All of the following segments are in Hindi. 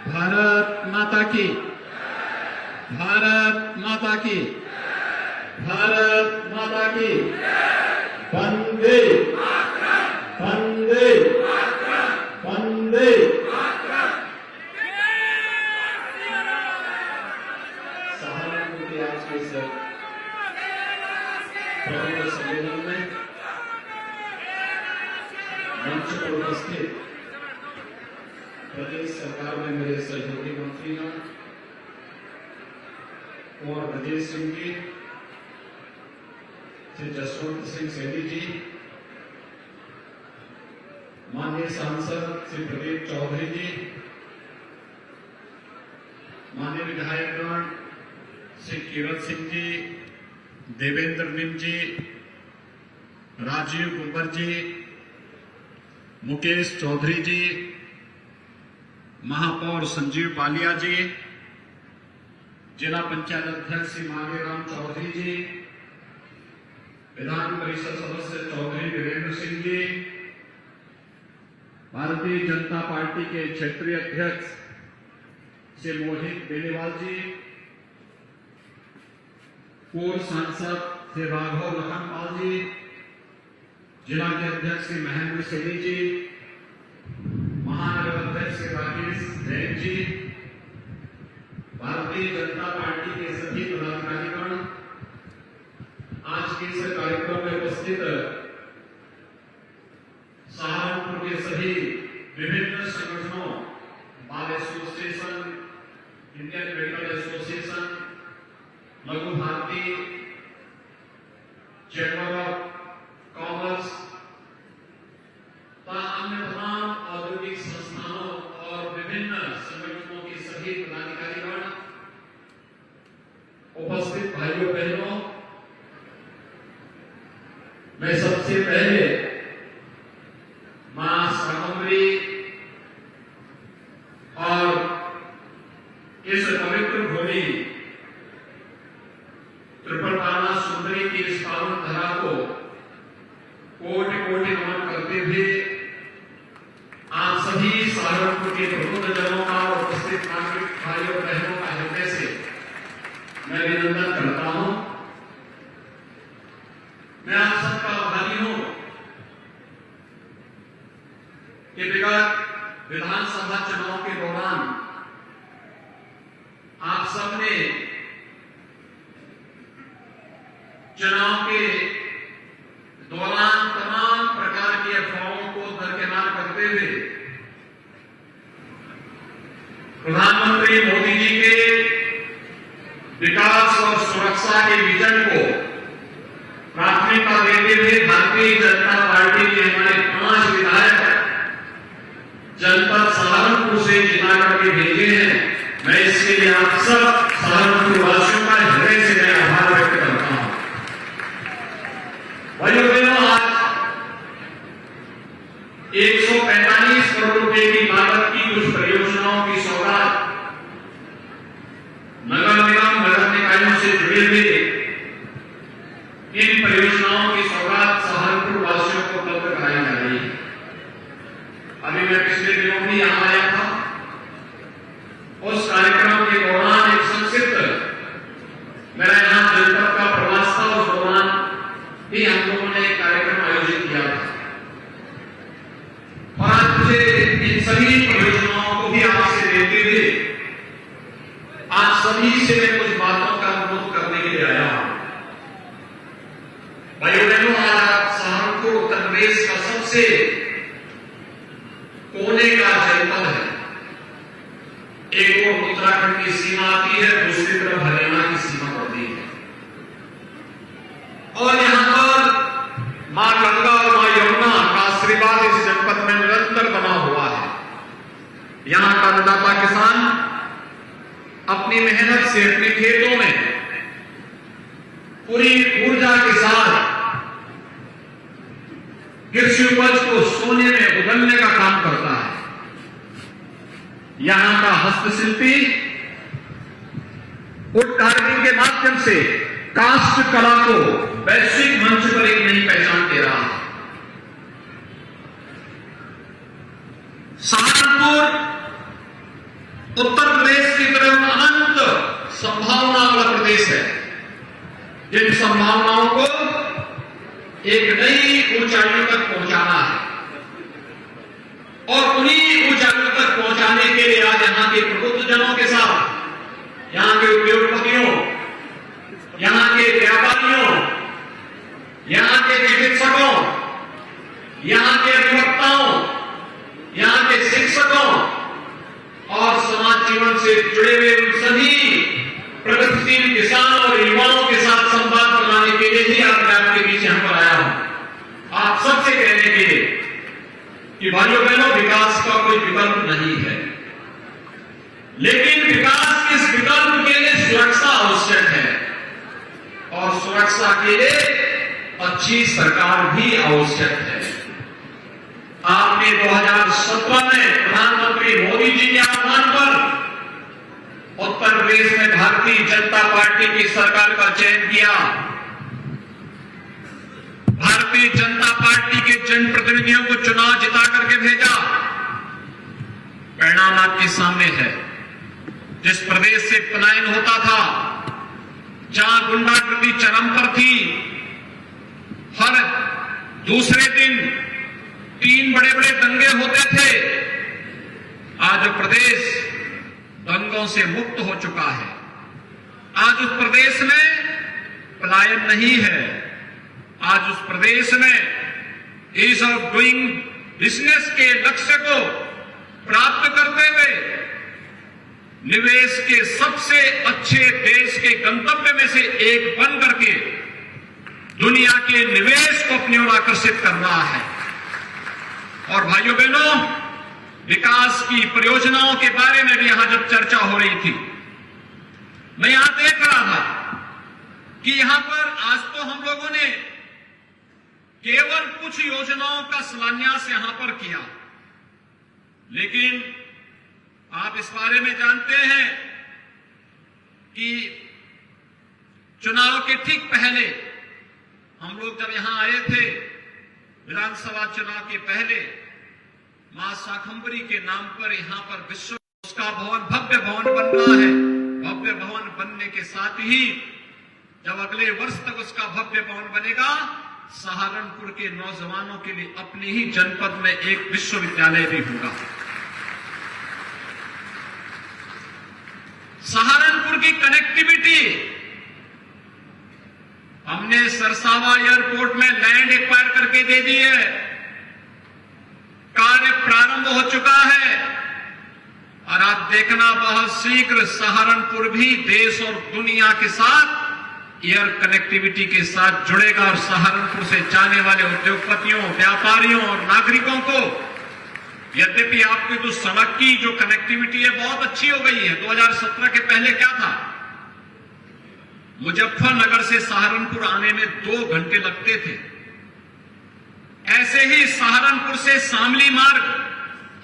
भारत माता की, भारत माता की, भारत माता की, वंदे वंदे वंदे। सहारनपुर के आज के इस प्रमुख सम्मेलन में मंच पर उपस्थित प्रदेश सरकार में मेरे सहयोगी मंत्रीगण कुंवर ब्रजेश सिंह जी, श्री जसवंत सिंह सैनी जी, माननीय सांसद श्री प्रदीप चौधरी जी, माननीय विधायकगण श्री किरण सिंह जी, देवेंद्र निम जी, राजीव कुंवर जी, मुकेश चौधरी जी, महापौर संजीव बालिया जी, जिला पंचायत अध्यक्ष श्री मांगेराम चौधरी जी, विधान परिषद सदस्य चौधरी वीरेंद्र सिंह जी, भारतीय जनता पार्टी के क्षेत्रीय अध्यक्ष श्री मोहित बेनीवाल जी, पूर्व सांसद श्री राघव लखनपाल जी, जिला के अध्यक्ष श्री महेंद्र सैनी जी, महानगर अध्यक्ष श्री राकेश जैन जी, भारतीय जनता पार्टी के सभी पदाधिकारीगण, आज के इस कार्यक्रम में उपस्थित सहारनपुर के सभी विभिन्न संगठनों, bar association, Indian medical association, लघु भारती, चैम्बर ऑफ कॉमर्स तथा अन्य तमाम औद्योगिक संस्थानों और विभिन्न संगठनों के सभी पदाधिकारीगण, उपस्थित भाइयों बहनों, मैं सबसे पहले मां शाकंभरी और इस पवित्र भूमि त्रिपुराना सुंदरी की इस पावन धरा को कोटि कोटि नमन करते हुए आप सभी सहारनपुर के प्रबुद्धजनों का और उपस्थित नागरिक भाइयों बहनों का हृदय से मैं अभिनंदन करता हूं। मैं आप सबका आभारी हूं कि विगत विधानसभा चुनाव के दौरान आप सबने चुनाव के दौरान तमाम प्रकार की अफवाहों को दरकिनार करते हुए प्रधानमंत्री मोदी जी के विकास और सुरक्षा के विजन को प्राथमिकता देते हुए भारतीय जनता पार्टी के हमारे 5 विधायक जनपद सहारनपुर से जिता करके भेजे हैं। मैं इसके लिए आप सब सहारनपुर वासियों का हृदय से मैं आभार व्यक्त करता हूं। भाइयों बहनों, आज 145 करोड़ रुपए की लागत की कुछ परियोजनाओं की सौगात नगर निगम, नगर निकायों से जुड़े हुए इन परियोजनाओं की सौगात सहारनपुर वासियों को उपलब्ध कराई जा रही है। अभी मैं पिछले दिनों भी यहां आया था। उस कार्यक्रम के दौरान एक संक्षिप्त मेरा यहां जनपद का प्रवास था। उस दौरान भी हम लोगों ने एक कार्यक्रम आयोजित किया था और आज मुझे इन सभी परियोजनाओं को भी आपसे देते हुए आज सभी से मैं कुछ बातों का अनुरोध करने के लिए आया हूं। भाइयों बहनों, आज सहारनपुर उत्तर प्रदेश का सबसे कोने का जनपद है। एक ओर उत्तराखंड की सीमा आती है, दूसरी तरफ हरियाणा की सीमा पड़ती है और यहां पर मां गंगा और मां यमुना का आशीर्वाद इस जनपद में निरंतर बना हुआ है। यहां का अन्नदाता किसान अपनी मेहनत से अपने खेतों में पूरी ऊर्जा के साथ कृषि उपज को सोने में बदलने का काम करता है। यहां का हस्तशिल्पी वुड कार्विंग के माध्यम से काष्ठ कला को वैश्विक मंच पर एक नई पहचान दे रहा है। सहारनपुर संभावनाओं को एक नई ऊंचाइयों तक पहुंचाना है और उन्हीं ऊंचाइयों तक पहुंचाने के लिए आज यहां के प्रबुद्धजनों के साथ, यहां के उद्योगपतियों, यहां के व्यापारियों, यहां के चिकित्सकों, यहां के अधिवक्ताओं, यहां के शिक्षकों और समाज जीवन से जुड़े हुए उन सभी प्रगतिशील किसान और युवाओं के साथ संवाद बनाने के लिए ही आज मैं आपके बीच यहां पर आया हूं, आप सबसे कहने के लिए कि भाइयों बहनों, विकास का कोई विकल्प नहीं है, लेकिन विकास के इस विकल्प के लिए सुरक्षा आवश्यक है और सुरक्षा के लिए अच्छी सरकार भी आवश्यक है। आपने 2017 में प्रधानमंत्री मोदी जी के आह्वान पर उत्तर प्रदेश में भारतीय जनता पार्टी की सरकार का चयन किया। भारतीय जनता पार्टी के जनप्रतिनिधियों को चुनाव जिता करके भेजा। परिणाम आपके सामने है। जिस प्रदेश से पलायन होता था, जहां गुंडागर्दी चरम पर थी, हर दूसरे दिन 3 बड़े-बड़े दंगे होते थे, आज प्रदेश दंगों से मुक्त हो चुका है। आज उस प्रदेश में पलायन नहीं है। आज उस प्रदेश में ईज ऑफ डूइंग बिजनेस के लक्ष्य को प्राप्त करते हुए निवेश के सबसे अच्छे देश के गंतव्य में से एक बन करके दुनिया के निवेश को अपनी ओर आकर्षित कर रहा है। और भाइयों बहनों, विकास की परियोजनाओं के बारे में भी यहां जब चर्चा हो रही थी, मैं यहां देख रहा था कि यहां पर आज तो हम लोगों ने केवल कुछ योजनाओं का शिलान्यास यहां पर किया, लेकिन आप इस बारे में जानते हैं कि चुनाव के ठीक पहले हम लोग जब यहां आए थे, विधानसभा चुनाव के पहले, मां शाकंभरी के नाम पर यहां पर विश्व उसका भवन, भव्य भवन बन रहा है। भव्य भवन बनने के साथ ही जब अगले वर्ष तक उसका भव्य भवन बनेगा, सहारनपुर के नौजवानों के लिए अपने ही जनपद में एक विश्वविद्यालय भी होगा। सहारनपुर की कनेक्टिविटी, हमने सरसावा एयरपोर्ट में लैंड एक्वायर करके दे दी है, कार्य प्रारंभ हो चुका है और आप देखना बहुत शीघ्र सहारनपुर भी देश और दुनिया के साथ एयर कनेक्टिविटी के साथ जुड़ेगा और सहारनपुर से जाने वाले उद्योगपतियों, व्यापारियों और नागरिकों को, यद्यपि आपकी तो सड़क की जो कनेक्टिविटी है बहुत अच्छी हो गई है। 2017 के पहले क्या था, मुजफ्फरनगर से सहारनपुर आने में 2 घंटे लगते थे। ऐसे ही सहारनपुर से शामली मार्ग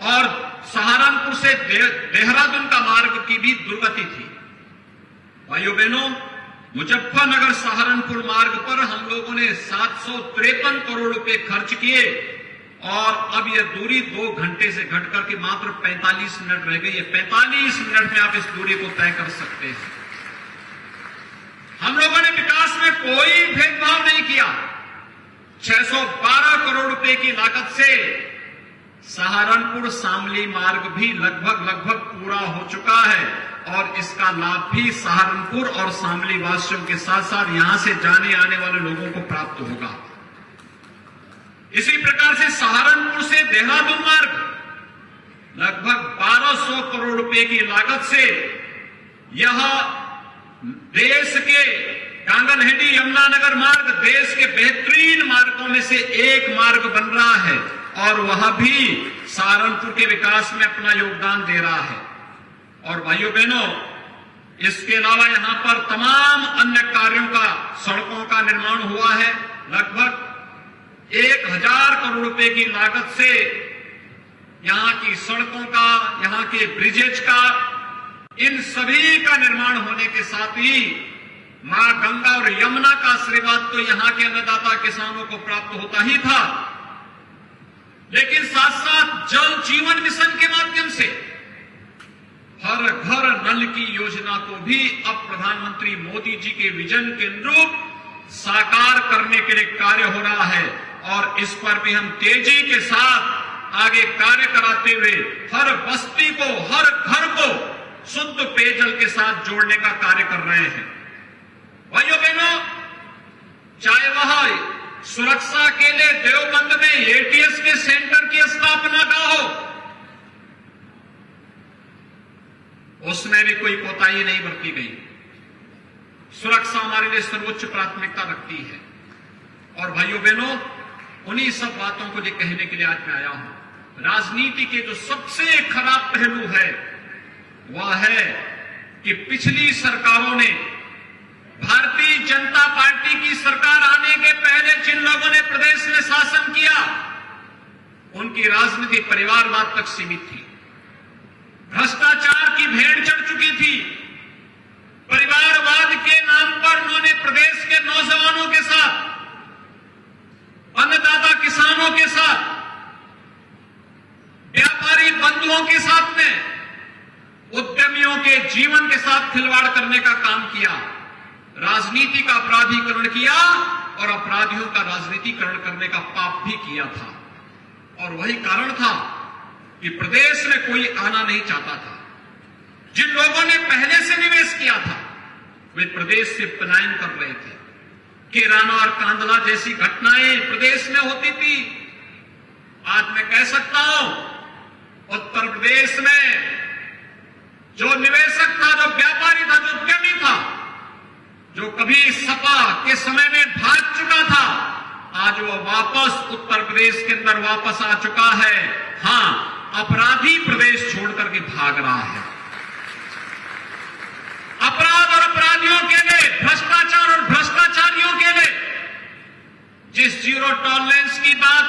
और सहारनपुर से देहरादून का मार्ग की भी दुर्गति थी। भाइयों बहनों, मुजफ्फरनगर सहारनपुर मार्ग पर हम लोगों ने 753 करोड़ रुपए खर्च किए और अब यह दूरी 2 घंटे से घटकर के मात्र 45 मिनट रह गई है। 45 मिनट में आप इस दूरी को तय कर सकते हैं। हम लोगों ने विकास में कोई भेदभाव नहीं किया। 612 करोड़ रुपए की लागत से सहारनपुर शामली मार्ग भी लगभग पूरा हो चुका है और इसका लाभ भी सहारनपुर और शामली वासियों के साथ साथ यहां से जाने आने वाले लोगों को प्राप्त होगा। इसी प्रकार से सहारनपुर से देहरादून मार्ग लगभग 1200 करोड़ रुपए की लागत से यह देश के कांगनहेडी यमुनानगर मार्ग देश के बेहतरीन मार्गों में से एक मार्ग बन रहा है और वह भी सहारनपुर के विकास में अपना योगदान दे रहा है। और भाइयों बहनों, इसके अलावा यहां पर तमाम अन्य कार्यों का, सड़कों का निर्माण हुआ है। लगभग 1000 करोड़ रुपए की लागत से यहां की सड़कों का, यहां के ब्रिजेज का, इन सभी का निर्माण होने के साथ ही मां गंगा और यमुना का आशीर्वाद तो यहां के अन्नदाता किसानों को प्राप्त होता ही था, लेकिन साथ साथ जल जीवन मिशन के माध्यम से हर घर नल की योजना को भी अब प्रधानमंत्री मोदी जी के विजन के अनुरूप साकार करने के लिए कार्य हो रहा है और इस पर भी हम तेजी के साथ आगे कार्य कराते हुए हर बस्ती को, हर घर को शुद्ध पेयजल के साथ जोड़ने का कार्य कर रहे हैं। भाइयों बहनों, चाहे वह सुरक्षा के लिए देवबंद में एटीएस के सेंटर की स्थापना का हो, उसमें भी कोई कोताही नहीं बरती गई। सुरक्षा हमारे लिए सर्वोच्च प्राथमिकता रखती है। और भाइयों बहनों, उन्हीं सब बातों को जो कहने के लिए आज मैं आया हूं। राजनीति के जो सबसे खराब पहलू है वह है कि पिछली सरकारों ने, भारतीय जनता पार्टी की सरकार आने के पहले जिन लोगों ने प्रदेश में शासन किया, उनकी राजनीति परिवारवाद तक सीमित थी, भ्रष्टाचार की भेड़ चढ़ चुकी थी। परिवारवाद के नाम पर उन्होंने प्रदेश के नौजवानों के साथ, अन्नदाता किसानों के साथ, व्यापारी बंधुओं के साथ में, उद्यमियों के जीवन के साथ खिलवाड़ करने का काम किया, राजनीति का अपराधीकरण किया और अपराधियों का राजनीतिकरण करने का पाप भी किया था। और वही कारण था कि प्रदेश में कोई आना नहीं चाहता था। जिन लोगों ने पहले से निवेश किया था वे प्रदेश से पलायन कर रहे थे। केराना और कांदला जैसी घटनाएं प्रदेश में होती थी। आज मैं कह सकता हूं, उत्तर प्रदेश में जो निवेशक था, जो व्यापारी था, जो उद्यमी था, जो कभी सपा के समय में भाग चुका था, आज वो वापस उत्तर प्रदेश के अंदर वापस आ चुका है। हां, अपराधी प्रदेश छोड़कर के भाग रहा है। अपराध और अपराधियों के लिए, भ्रष्टाचार और भ्रष्टाचारियों के लिए जिस जीरो टॉलरेंस की बात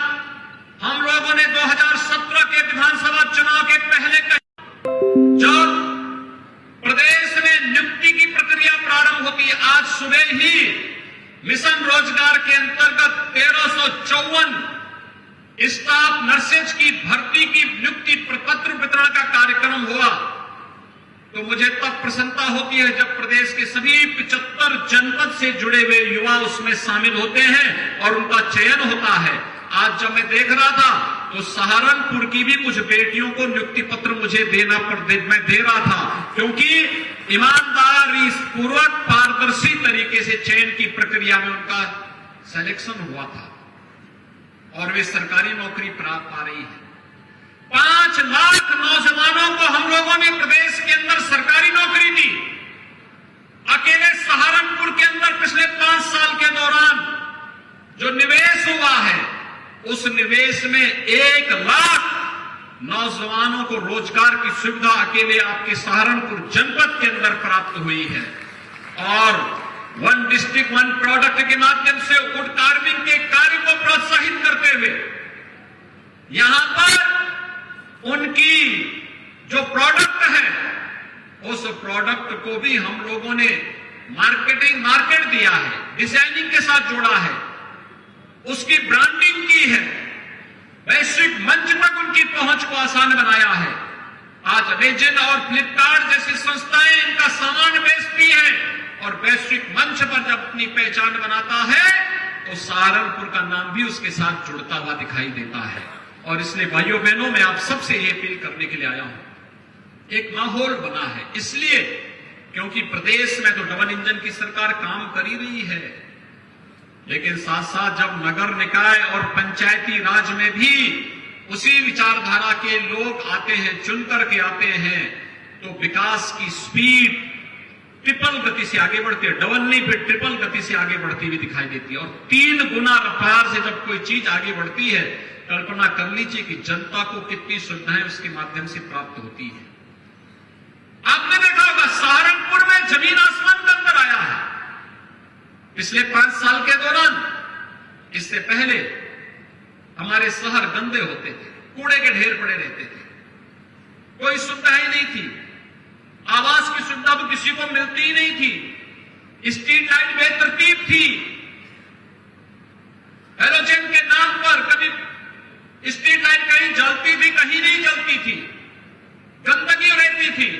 हम लोगों ने 2017 के विधानसभा चुनाव के पहले कही, जब प्रदेश में नियुक्ति की प्रक्रिया प्रारंभ होती है, आज सुबह ही मिशन रोजगार के अंतर्गत 1354 स्टाफ नर्सेज की भर्ती की नियुक्ति प्रपत्र वितरण का कार्यक्रम हुआ, तो मुझे तब प्रसन्नता होती है जब प्रदेश के सभी 75 जनपद से जुड़े हुए युवा उसमें शामिल होते हैं और उनका चयन होता है। आज जब मैं देख रहा था तो सहारनपुर की भी कुछ बेटियों को नियुक्ति पत्र मुझे मैं दे रहा था, क्योंकि ईमानदारी पूर्वक पारदर्शी तरीके से चयन की प्रक्रिया में उनका सिलेक्शन हुआ था और वे सरकारी नौकरी प्राप्त पा रही है। 5 लाख नौजवानों को हम लोगों ने प्रदेश के अंदर सरकारी नौकरी दी। अकेले सहारनपुर के अंदर पिछले 5 साल के दौरान जो निवेश हुआ है, उस निवेश में 1 लाख नौजवानों को रोजगार की सुविधा अकेले आपके सहारनपुर जनपद के अंदर प्राप्त हुई है। और वन डिस्ट्रिक्ट वन प्रोडक्ट के माध्यम से वुड कार्विंग के कार्य को प्रोत्साहित करते हुए यहां पर उनकी जो प्रोडक्ट है, उस प्रोडक्ट को भी हम लोगों ने मार्केट दिया है, डिजाइनिंग के साथ जोड़ा है, उसकी ब्रांडिंग की है, वैश्विक मंच तक उनकी पहुंच को आसान बनाया है। आज अमेजन और फ्लिपकार्ट जैसी संस्थाएं इनका सामान बेचती हैं और वैश्विक मंच पर जब अपनी पहचान बनाता है तो सहारनपुर का नाम भी उसके साथ जुड़ता हुआ दिखाई देता है। और इसलिए भाइयों बहनों, मैं आप सबसे ये अपील करने के लिए आया हूं। एक माहौल बना है इसलिए क्योंकि प्रदेश में तो डबल इंजन की सरकार काम कर ही रही है, लेकिन साथ साथ जब नगर निकाय और पंचायती राज में भी उसी विचारधारा के लोग आते हैं, चुन करके आते हैं, तो विकास की स्पीड ट्रिपल गति से आगे बढ़ती है, डबल नहीं फिर ट्रिपल गति से आगे बढ़ती हुई दिखाई देती है। और 3 गुना रफ्तार से जब कोई चीज आगे बढ़ती है, कल्पना कर लीजिए कि जनता को कितनी सुविधाएं उसके माध्यम से प्राप्त होती है। आपने देखा होगा सहारनपुर में जमीन आसमान का अंतर आया है पिछले 5 साल के दौरान। इससे पहले हमारे शहर गंदे होते थे, कूड़े के ढेर पड़े रहते थे, कोई सुविधा ही नहीं थी, आवास की सुविधा तो किसी को मिलती ही नहीं थी, स्ट्रीट लाइट बेतरतीब थी, हेलोजन के नाम पर कभी स्ट्रीट लाइट कहीं जलती थी, कहीं नहीं जलती थी, गंदगी रहती थी।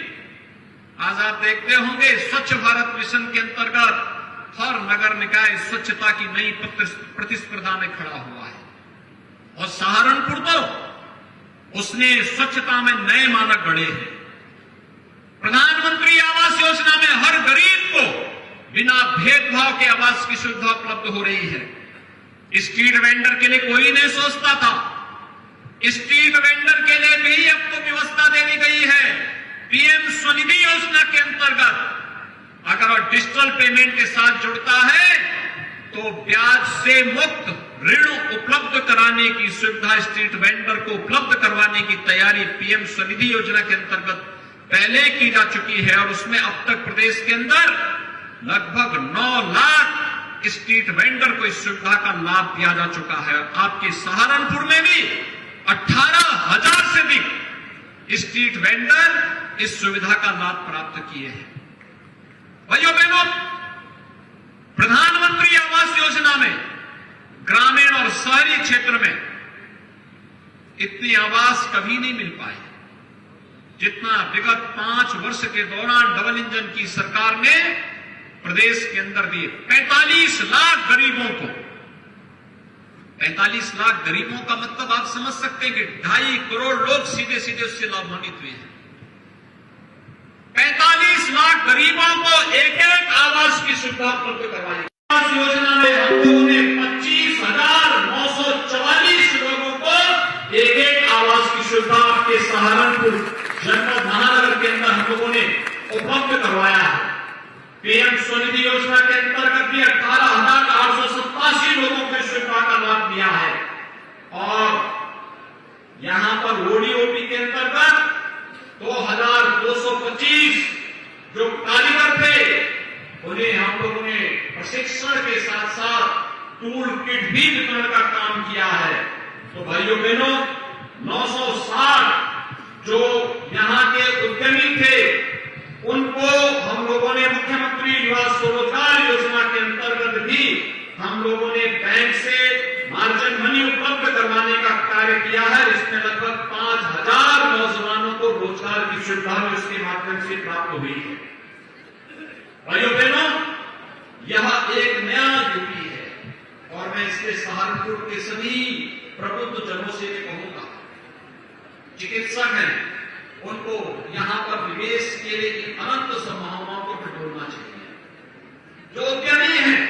आज आप देखते होंगे स्वच्छ भारत मिशन के अंतर्गत हर नगर निकाय स्वच्छता की नई प्रतिस्पर्धा में खड़ा हुआ है। और सहारनपुर तो उसने स्वच्छता में नए मानक गढ़े हैं। प्रधानमंत्री आवास योजना में हर गरीब को बिना भेदभाव के आवास की सुविधा उपलब्ध हो रही है। स्ट्रीट वेंडर के लिए कोई नहीं सोचता था, स्ट्रीट वेंडर के लिए भी अब तो व्यवस्था दे दी गई है। पीएम स्वनिधि योजना के अंतर्गत अगर वह डिजिटल पेमेंट के साथ जुड़ता है तो ब्याज से मुक्त ऋण उपलब्ध कराने की सुविधा स्ट्रीट वेंडर को उपलब्ध करवाने की तैयारी पीएम स्वनिधि योजना के अंतर्गत पहले की जा चुकी है। और उसमें अब तक प्रदेश के अंदर लगभग 9 लाख स्ट्रीट वेंडर को इस सुविधा का लाभ दिया जा चुका है। आपके सहारनपुर में भी 18,000 से अधिक स्ट्रीट वेंडर इस सुविधा का लाभ प्राप्त किए हैं। भाइयों बहनों, प्रधानमंत्री आवास योजना में ग्रामीण और शहरी क्षेत्र में इतने आवास कभी नहीं मिल पाए जितना विगत 5 वर्ष के दौरान डबल इंजन की सरकार ने प्रदेश के अंदर दिए। 45 लाख गरीबों को, 45 लाख गरीबों का मतलब आप समझ सकते हैं कि 2.5 करोड़ लोग सीधे सीधे उससे लाभान्वित हुए हैं। 45 लाख गरीबों को एक एक आवास की सुविधा उपलब्ध करवाई। आवास योजना में हम लोगों ने 25,944 लोगों को एक एक आवास की सुविधा आपके सहारनपुर जनपद महानगर के अंदर हम लोगों ने उपलब्ध करवाया है। पीएम स्वनिधि योजना के अंतर्गत भी 18,887 लोगों को सुविधा का लाभ दिया है। और यहां पर ओडीओपी के अंतर्गत 2,225 जो कारीगर थे उन्हें हम लोगों ने प्रशिक्षण के साथ साथ टूल किट भी वितरण का काम किया है। तो भाइयों बहनों, 960 जो यहां के उद्यमी थे उनको हम लोगों ने मुख्यमंत्री युवा स्वरोजगार योजना के अंतर्गत भी हम लोगों ने बैंक से मार्जिन मनी उपलब्ध करवाने का कार्य किया है। इसमें लगभग 5,000 नौजवानों को रोजगार की सुविधा भी उसके माध्यम से प्राप्त हुई है। भाइयों बहनों, यह एक नया यूपी है और मैं इसके सहारनपुर के सभी प्रबुद्ध जनों से कहूंगा, चिकित्सक हैं उनको यहां पर निवेश के लिए इन अनंत संभावनाओं को टटोलना चाहिए। जो उद्यमी हैं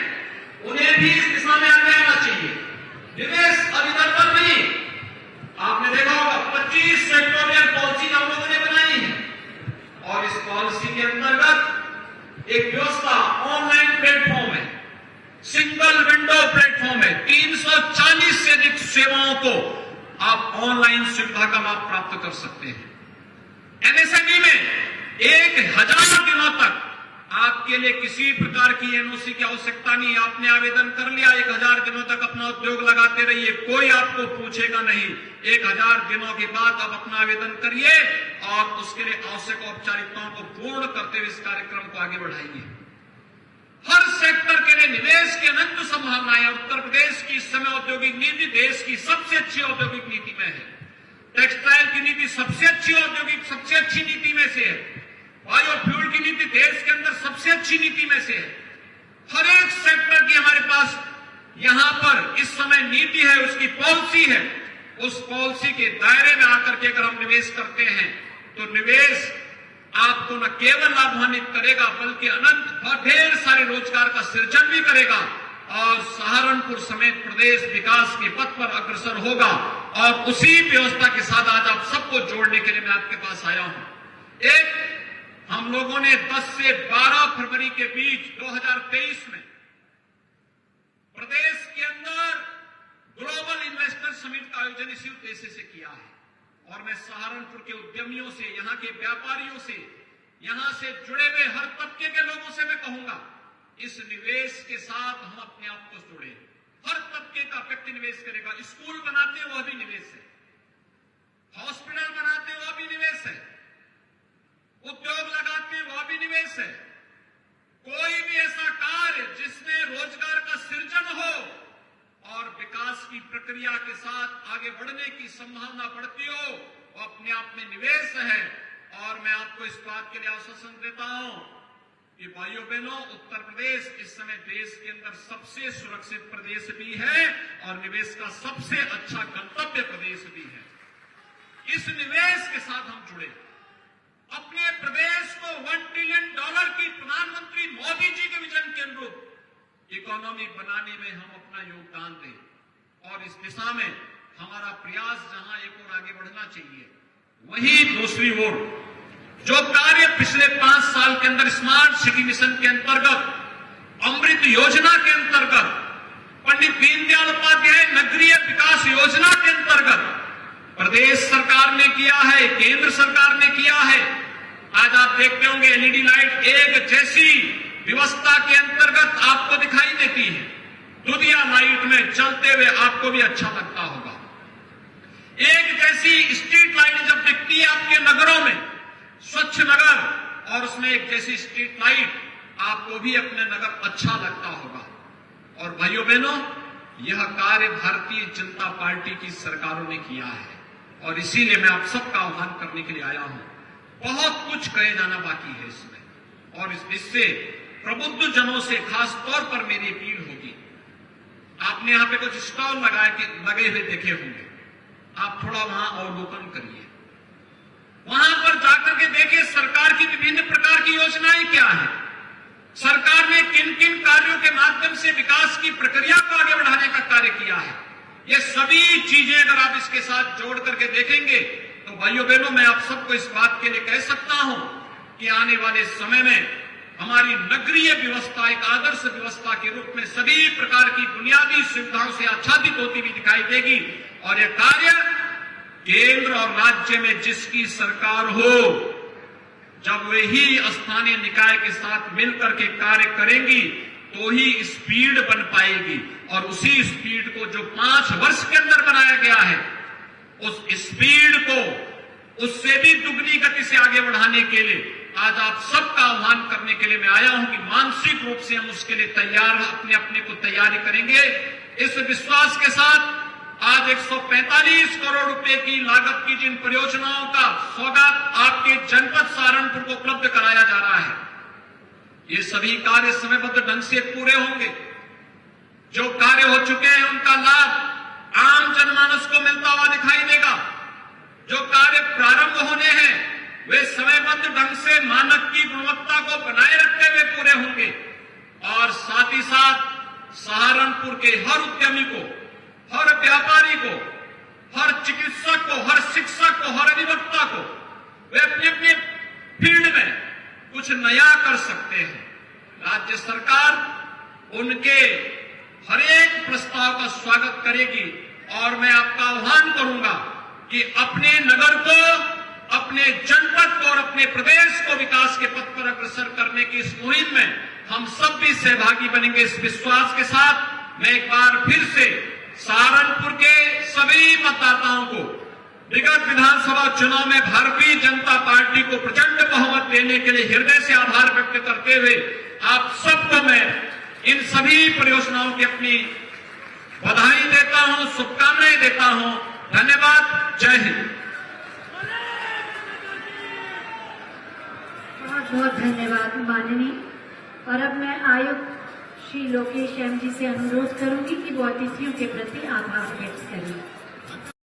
उन्हें भी इस दिशा में आगे आना चाहिए। निवेश अब इधर नहीं। आपने देखा होगा 25 सेक्टोरियल पॉलिसी हम लोगों ने बनाई है और इस पॉलिसी के अंतर्गत एक व्यवस्था ऑनलाइन प्लेटफॉर्म है, सिंगल विंडो प्लेटफॉर्म है। 340 से अधिक सेवाओं को आप ऑनलाइन सुविधा का लाभ प्राप्त कर सकते हैं। एमएसएमई में 1,000 दिनों तक आपके लिए किसी प्रकार की एनओसी की आवश्यकता नहीं। आपने आवेदन कर लिया, 1,000 दिनों तक अपना उद्योग लगाते रहिए, कोई आपको पूछेगा नहीं। 1,000 दिनों के बाद आप अपना आवेदन करिए और उसके लिए आवश्यक औपचारिकताओं को पूर्ण करते हुए इस कार्यक्रम को आगे बढ़ाइए। हर सेक्टर के लिए निवेश की अनंत संभावनाएं। उत्तर प्रदेश की इस समय औद्योगिक नीति देश की सबसे अच्छी औद्योगिक नीति में है। टेक्सटाइल की नीति सबसे अच्छी औद्योगिक सबसे अच्छी नीति में से है। बायोफ्यूल की नीति देश के अंदर सबसे अच्छी नीति में से है। हर एक सेक्टर की हमारे पास यहां पर इस समय नीति है, उसकी पॉलिसी है। उस पॉलिसी के दायरे में आकर के अगर हम निवेश करते हैं तो निवेश आपको न केवल लाभान्वित करेगा बल्कि अनंत ढेर सारे रोजगार का सृजन भी करेगा और सहारनपुर समेत प्रदेश विकास के पथ पर अग्रसर होगा। और उसी व्यवस्था के साथ आज आप सबको जोड़ने के लिए मैं आपके पास आया हूं। एक, हम लोगों ने 10 से 12 फरवरी के बीच 2023 में प्रदेश के अंदर ग्लोबल इन्वेस्टर समिट का आयोजन इसी उद्देश्य से किया है। और मैं सहारनपुर के उद्यमियों से, यहां के व्यापारियों से, यहां से जुड़े हुए हर तबके के लोगों से मैं कहूंगा, इस निवेश के साथ हम अपने आप को जोड़े। हर तबके का व्यक्ति निवेश करेगा। स्कूल बनाते हैं वह भी निवेश है, हॉस्पिटल बनाते हैं वह भी निवेश है, उद्योग लगाते हैं वह भी निवेश है। कोई भी ऐसा कार्य जिसमें रोजगार का सृजन हो और विकास की प्रक्रिया के साथ आगे बढ़ने की संभावना बढ़ती हो, वो अपने आप में निवेश है। और मैं आपको इस बात के लिए आश्वासन देता हूं कि भाइयों बहनों, उत्तर प्रदेश इस समय देश के अंदर सबसे सुरक्षित प्रदेश भी है और निवेश का सबसे अच्छा गंतव्य प्रदेश भी है। इस निवेश के साथ हम जुड़े, अपने प्रदेश को $1 ट्रिलियन की प्रधानमंत्री मोदी जी के विजन के अनुरूप इकोनॉमी बनाने में हम अपना योगदान दें और इस दिशा में हमारा प्रयास जहां एक और आगे बढ़ना चाहिए, वहीं दूसरी ओर जो कार्य पिछले 5 साल के अंदर स्मार्ट सिटी मिशन के अंतर्गत, अमृत योजना के अंतर्गत, पंडित दीनदयाल उपाध्याय नगरीय विकास योजना के अंतर्गत प्रदेश सरकार ने किया है, केंद्र सरकार ने किया है। आज आप देखते होंगे एलईडी लाइट एक जैसी व्यवस्था के अंतर्गत आपको दिखाई देती है। दुधिया लाइट में चलते हुए आपको भी अच्छा लगता होगा। एक जैसी स्ट्रीट लाइट जब दिखती है आपके नगरों में, स्वच्छ नगर, और उसमें एक जैसी स्ट्रीट लाइट, आपको भी अपने नगर अच्छा लगता होगा। और भाइयों बहनों, यह कार्य भारतीय जनता पार्टी की सरकारों ने किया है और इसीलिए मैं आप सबका आह्वान करने के लिए आया हूं। बहुत कुछ कहे जाना बाकी है इसमें और इससे प्रबुद्ध जनों से खास तौर पर मेरी अपील होगी। आपने यहां पे कुछ स्टॉल लगे हुए देखे होंगे, आप थोड़ा वहां अवलोकन करिए, वहां पर जाकर के देखिए सरकार की विभिन्न प्रकार की योजनाएं क्या है, सरकार ने किन किन कार्यों के माध्यम से विकास की प्रक्रिया को आगे बढ़ाने का कार्य किया है। ये सभी चीजें अगर आप इसके साथ जोड़ करके देखेंगे तो भाइयों बहनों, मैं आप सबको इस बात के लिए कह सकता हूं कि आने वाले समय में हमारी नगरीय व्यवस्था एक आदर्श व्यवस्था के रूप में सभी प्रकार की बुनियादी सुविधाओं से आच्छादित होती हुई दिखाई देगी। और यह कार्य केंद्र और राज्य में जिसकी सरकार हो, जब वही स्थानीय निकाय के साथ मिलकर के कार्य करेंगी तो ही स्पीड बन पाएगी। और उसी स्पीड को जो 5 वर्ष के अंदर बनाया गया है, उस स्पीड को उससे भी दुगनी गति से आगे बढ़ाने के लिए आज आप सबका आह्वान करने के लिए मैं आया हूं कि मानसिक रूप से हम उसके लिए तैयार, अपने अपने को तैयारी करेंगे। इस विश्वास के साथ आज 145 करोड़ रुपए की लागत की जिन परियोजनाओं का सौगात आपके जनपद सहारनपुर को उपलब्ध कराया जा रहा है, ये सभी कार्य समयबद्ध ढंग से पूरे होंगे। जो कार्य हो चुके हैं उनका लाभ आम जनमानस को मिलता हुआ दिखाई देगा। जो कार्य प्रारंभ होने हैं वे समयबद्ध ढंग से मानक की गुणवत्ता को बनाए रखते हुए पूरे होंगे। और साथ ही साथ सहारनपुर के हर उद्यमी को, हर व्यापारी को, हर चिकित्सक को, हर शिक्षक को, हर अधिवक्ता को वे अपने अपने फील्ड में कुछ नया कर सकते हैं। राज्य सरकार उनके हर एक प्रस्ताव का स्वागत करेगी और मैं आपका आह्वान करूंगा कि अपने नगर को, अपने जनपद को और अपने प्रदेश को विकास के पथ पर अग्रसर करने की इस मुहिम में हम सब भी सहभागी बनेंगे। इस विश्वास के साथ मैं एक बार फिर से सहारनपुर के सभी मतदाताओं को विगत विधानसभा चुनाव में भारतीय जनता पार्टी को प्रचंड बहुमत देने के लिए हृदय से आभार व्यक्त करते हुए आप सबको मैं इन सभी परियोजनाओं की अपनी बधाई देता हूं, शुभकामनाएं देता हूं। धन्यवाद। जय हिंद। बहुत बहुत धन्यवाद माननीय। और अब मैं आयुक्त श्री लोकेश एम जी से अनुरोध करूंगी कि वो अतिथियों के प्रति आभार व्यक्त करें।